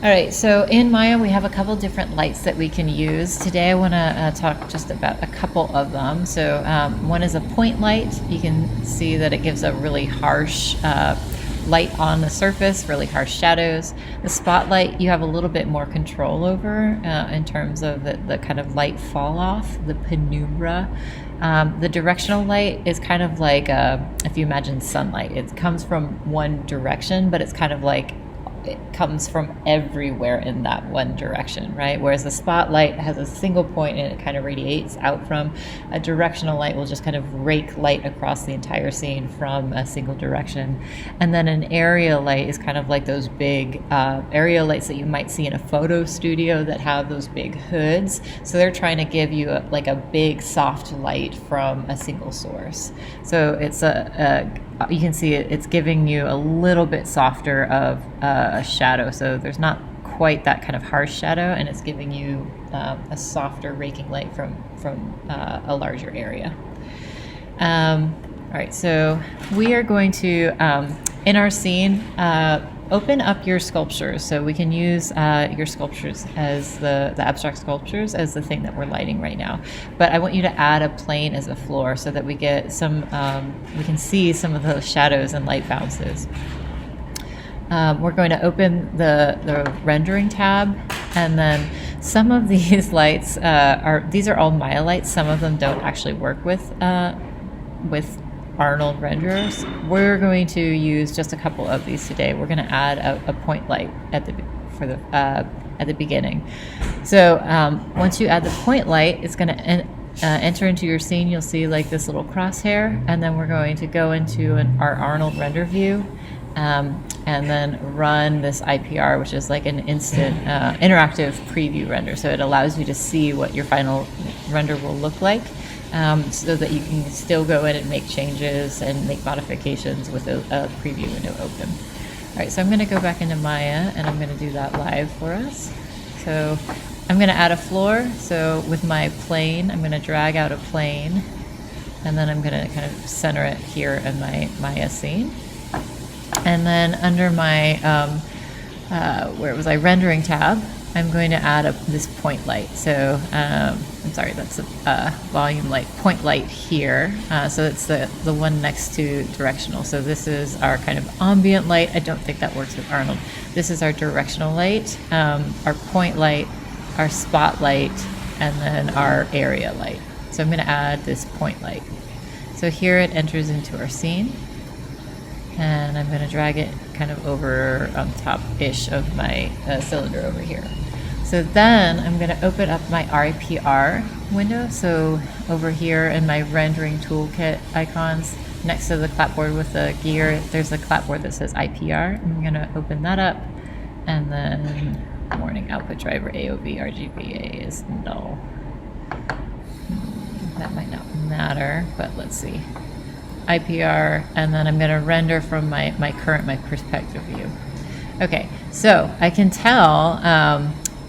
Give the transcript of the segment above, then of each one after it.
All right, so in Maya, we have a couple different lights that we can use. Today, I want to talk just about a couple of them. So one is a point light. You can see that it gives a really harsh light on the surface, really harsh shadows. The spotlight, you have a little bit more control over in terms of the kind of light fall off, the penumbra. The directional light is kind of like, if you imagine sunlight, it comes from one direction, but it's kind of like it comes from everywhere in that one direction, right? Whereas the spotlight has a single point and it kind of radiates out from. A directional light will just kind of rake light across the entire scene from a single direction. And then an area light is kind of like those big area lights that you might see in a photo studio that have those big hoods. So they're trying to give you like a big soft light from a single source. So it's you can see it's giving you a little bit softer of a shadow, so there's not quite that kind of harsh shadow, and it's giving you a softer raking light from a larger area. All right, so we are going to, in our scene, open up your sculptures. So we can use your sculptures as the abstract sculptures as the thing that we're lighting right now. But I want you to add a plane as a floor so that we get some, we can see some of those shadows and light bounces. We're going to open the rendering tab, and then some of these lights these are all Maya lights. Some of them don't actually work with Arnold renderers. We're going to use just a couple of these today. We're going to add a point light at the beginning. So once you add the point light, it's going to enter into your scene. You'll see like this little crosshair, and then we're going to go into our Arnold render view, and then run this IPR, which is like an instant interactive preview render. So it allows you to see what your final render will look like. So that you can still go in and make changes and make modifications with a preview window open. All right, so I'm going to go back into Maya, and I'm going to do that live for us. So I'm going to add a floor. So with my plane, I'm going to drag out a plane, and then I'm going to kind of center it here in my Maya scene. And then under my, where was I, rendering tab, I'm going to add this point light. So I'm sorry, that's a volume light, point light here. So it's the one next to directional. So this is our kind of ambient light. I don't think that works with Arnold. This is our directional light, our point light, our spotlight, and then our area light. So I'm going to add this point light. So here it enters into our scene. And I'm going to drag it kind of over on top-ish of my cylinder over here. So then I'm going to open up my IPR window. So over here in my rendering toolkit icons, next to the clapboard with the gear, there's a clapboard that says IPR. I'm going to open that up, and then warning output driver AOV RGBA is null. That might not matter, but let's see. IPR, and then I'm going to render from my perspective view. Okay, so I can tell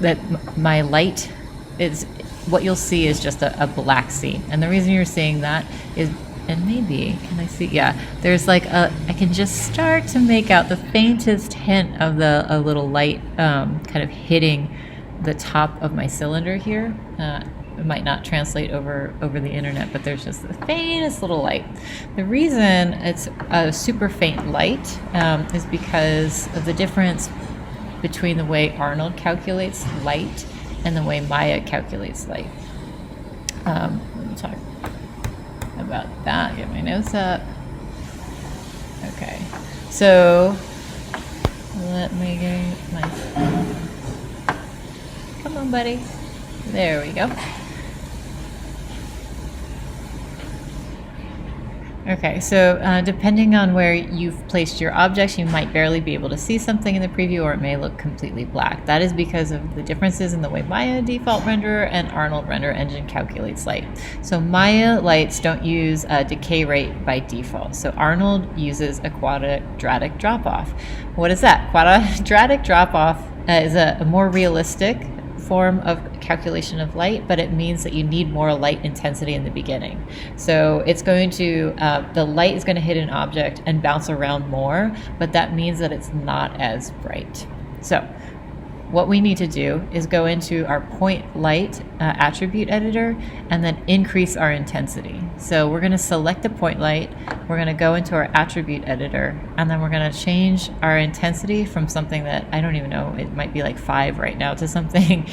that my light is, what you'll see is just a black scene. And the reason you're seeing that is, and maybe, can I see? Yeah, there's like I can just start to make out the faintest hint of a little light kind of hitting the top of my cylinder here. It might not translate over the internet, but there's just the faintest little light. The reason it's a super faint light is because of the difference between the way Arnold calculates light and the way Maya calculates light. Let me talk about that, get my notes up. Okay, so let me get my, come on buddy, there we go. Okay, so depending on where you've placed your objects, you might barely be able to see something in the preview, or it may look completely black. That is because of the differences in the way Maya default renderer and Arnold render engine calculates light. So Maya lights don't use a decay rate by default. So Arnold uses a quadratic drop off. What is that? Quadratic drop off is a more realistic form of calculation of light, but it means that you need more light intensity in the beginning. So it's going to, the light is going to hit an object and bounce around more, but that means that it's not as bright. So what we need to do is go into our point light attribute editor and then increase our intensity. So we're going to select the point light, we're going to go into our attribute editor, and then we're going to change our intensity from something that I don't even know, it might be like 5 right now, to something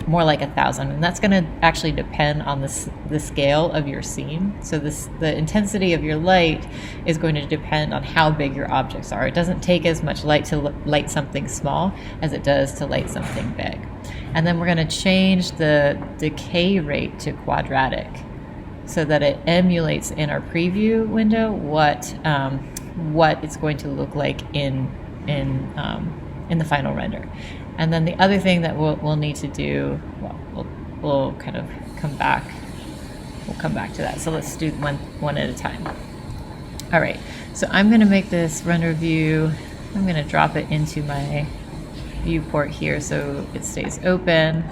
more like 1,000. And that's going to actually depend on the scale of your scene. So the intensity of your light is going to depend on how big your objects are. It doesn't take as much light to light something small as it does to light something big. And then we're going to change the decay rate to quadratic so that it emulates in our preview window what it's going to look like in the final render. And then the other thing that we'll need to do, well, we'll kind of come back. We'll come back to that. So let's do one at a time. All right. So I'm going to make this render view. I'm going to drop it into my viewport here so it stays open.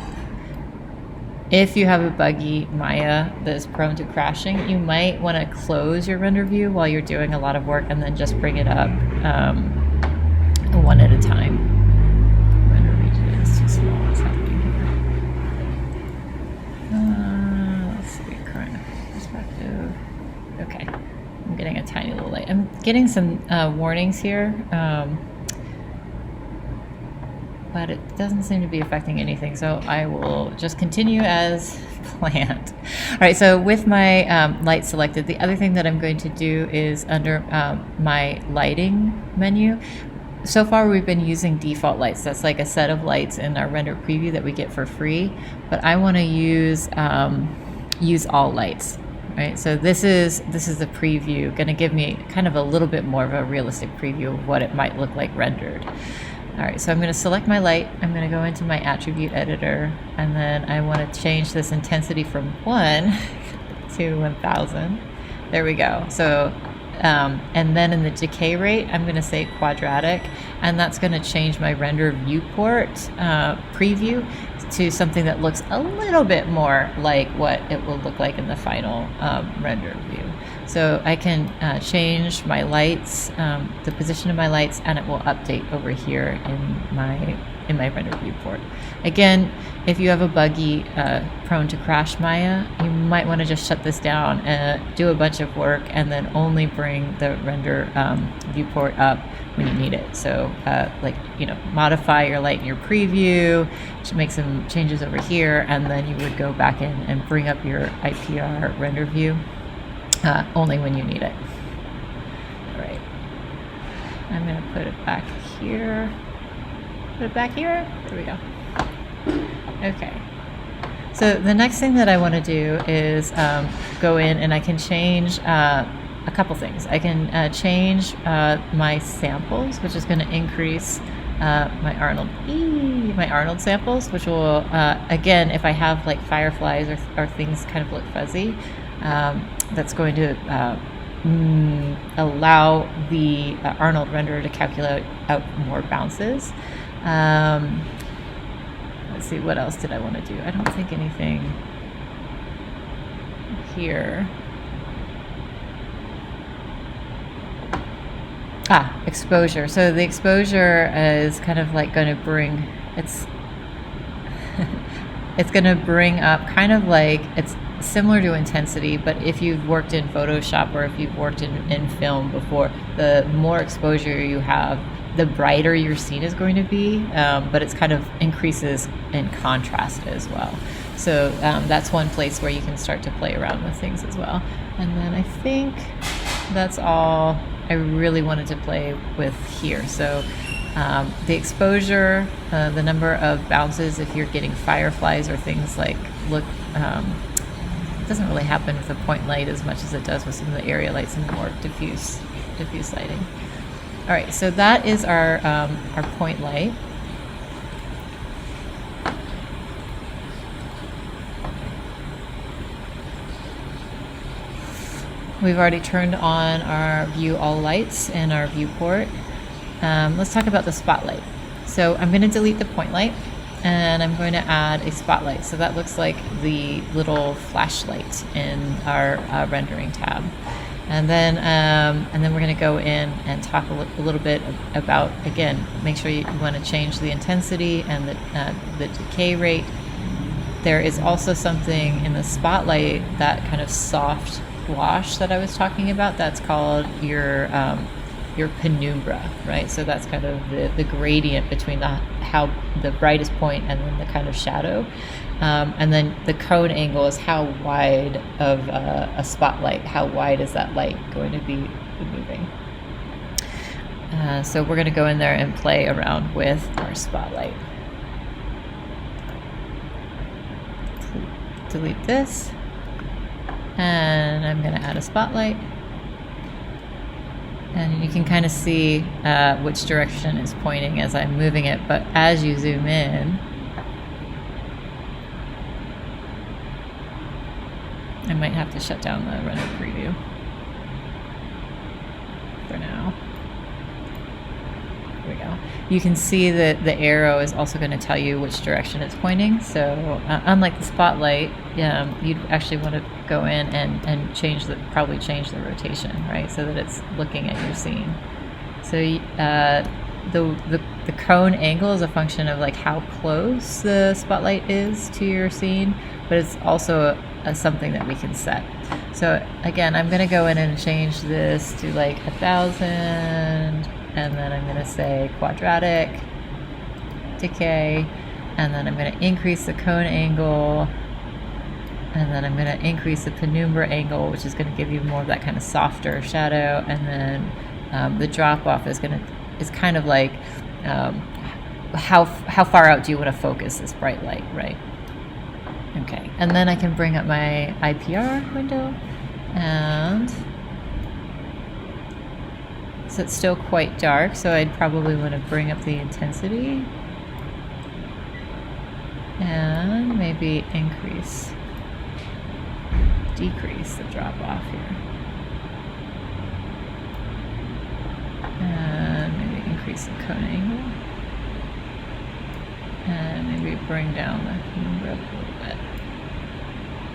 If you have a buggy Maya that is prone to crashing, you might want to close your render view while you're doing a lot of work and then just bring it up one at a time. Render region is too small. What's happening here? Let's see, current perspective. Okay, I'm getting a tiny little light. I'm getting some warnings here. But it doesn't seem to be affecting anything, so I will just continue as planned. All right, so with my light selected, the other thing that I'm going to do is under my lighting menu. So far we've been using default lights. That's like a set of lights in our render preview that we get for free, but I want to use all lights. Right, so this is the preview, going to give me kind of a little bit more of a realistic preview of what it might look like rendered. All right, so I'm going to select my light, I'm going to go into my attribute editor, and then I want to change this intensity from 1 to 1,000. There we go. So, and then in the decay rate, I'm going to say quadratic, and that's going to change my render viewport preview to something that looks a little bit more like what it will look like in the final render view. So I can change my lights, the position of my lights, and it will update over here in my render viewport. Again, if you have a buggy prone to crash Maya, you might want to just shut this down and do a bunch of work and then only bring the render viewport up when you need it. So modify your light in your preview, make some changes over here, and then you would go back in and bring up your IPR render view only when you need it. All right, I'm going to put it back here. Put it back here. There we go. Okay. So the next thing that I want to do is go in and I can change a couple things. I can change my samples, which is going to increase my Arnold samples, which will again, if I have like fireflies or things kind of look fuzzy, that's going to allow the Arnold renderer to calculate out more bounces. Let's see, what else did I want to do? I don't think anything here. Exposure. So the exposure is kind of like going to bring, it's going to bring up kind of like, it's similar to intensity, but if you've worked in Photoshop or if you've worked in film before, the more exposure you have, the brighter your scene is going to be, but it's kind of increases in contrast as well. So that's one place where you can start to play around with things as well. And then I think that's all I really wanted to play with here. So the exposure, the number of bounces, if you're getting fireflies or things like, it doesn't really happen with a point light as much as it does with some of the area lights and the more diffuse lighting. All right, so that is our point light. We've already turned on our view all lights in our viewport. Let's talk about the spotlight. So I'm going to delete the point light and I'm going to add a spotlight. So that looks like the little flashlight in our rendering tab. And then we're going to go in and talk a little bit about, again, make sure you want to change the intensity and the decay rate. There is also something in the spotlight, that kind of soft wash that I was talking about. That's called your penumbra, right? So that's kind of the gradient between the brightest point and then the kind of shadow. And then the cone angle is how wide of a spotlight, how wide is that light going to be moving. So we're going to go in there and play around with our spotlight. Delete this, and I'm going to add a spotlight. And you can kind of see which direction it's pointing as I'm moving it, but as you zoom in, I might have to shut down the render preview for now. There we go. You can see that the arrow is also going to tell you which direction it's pointing. So unlike the spotlight, you'd actually want to go in and probably change the rotation, right? So that it's looking at your scene. So the cone angle is a function of like how close the spotlight is to your scene, but it's also something that we can set. So again, I'm going to go in and change this to like 1,000, and then I'm going to say quadratic decay, and then I'm going to increase the cone angle, and then I'm going to increase the penumbra angle, which is going to give you more of that kind of softer shadow, and then the drop off is kind of like how far out do you want to focus this bright light, right? Okay, and then I can bring up my IPR window, and so it's still quite dark, so I'd probably want to bring up the intensity and maybe decrease the drop off here, and maybe increase the cone angle, and maybe bring down the penumbra a little bit.